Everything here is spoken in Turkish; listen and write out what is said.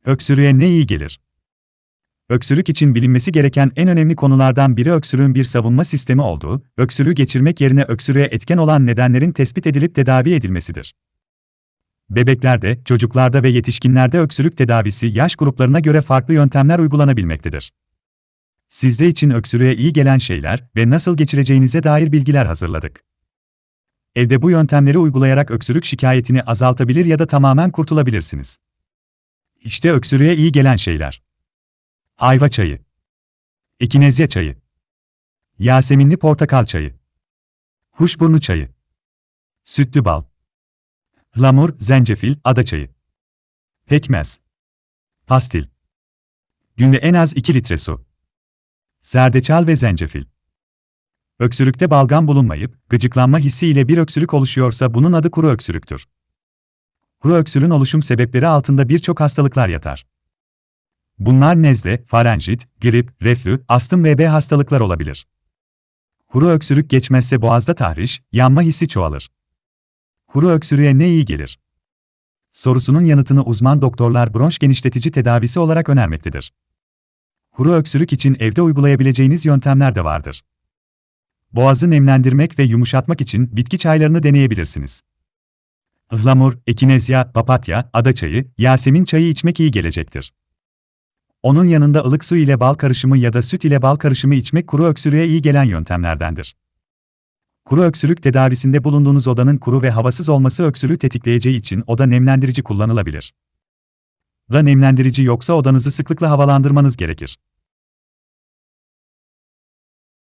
Öksürüğe ne iyi gelir? Öksürük için bilinmesi gereken en önemli konulardan biri öksürüğün bir savunma sistemi olduğu, öksürüğü geçirmek yerine öksürüğe etken olan nedenlerin tespit edilip tedavi edilmesidir. Bebeklerde, çocuklarda ve yetişkinlerde öksürük tedavisi yaş gruplarına göre farklı yöntemler uygulanabilmektedir. Sizde için öksürüğe iyi gelen şeyler ve nasıl geçireceğinize dair bilgiler hazırladık. Evde bu yöntemleri uygulayarak öksürük şikayetini azaltabilir ya da tamamen kurtulabilirsiniz. İşte öksürüğe iyi gelen şeyler. Ayva çayı, ekinezya çayı, yaseminli portakal çayı, kuşburnu çayı, sütlü bal, ıhlamur, zencefil, ada çayı, pekmez, pastil. Günde en az 2 litre su. Zerdeçal ve zencefil. Öksürükte balgam bulunmayıp, gıcıklanma hissi ile bir öksürük oluşuyorsa bunun adı kuru öksürüktür. Kuru öksürüğün oluşum sebepleri altında birçok hastalıklar yatar. Bunlar nezle, farenjit, grip, reflü, astım ve B hastalıklar olabilir. Kuru öksürük geçmezse boğazda tahriş, yanma hissi çoğalır. Kuru öksürüğe ne iyi gelir? Sorusunun yanıtını uzman doktorlar bronş genişletici tedavisi olarak önermektedir. Kuru öksürük için evde uygulayabileceğiniz yöntemler de vardır. Boğazı nemlendirmek ve yumuşatmak için bitki çaylarını deneyebilirsiniz. Ihlamur, ekinezya, papatya, ada çayı, yasemin çayı içmek iyi gelecektir. Onun yanında ılık su ile bal karışımı ya da süt ile bal karışımı içmek kuru öksürüğe iyi gelen yöntemlerdendir. Kuru öksürük tedavisinde bulunduğunuz odanın kuru ve havasız olması öksürüğü tetikleyeceği için oda nemlendirici kullanılabilir. Da nemlendirici yoksa odanızı sıklıkla havalandırmanız gerekir.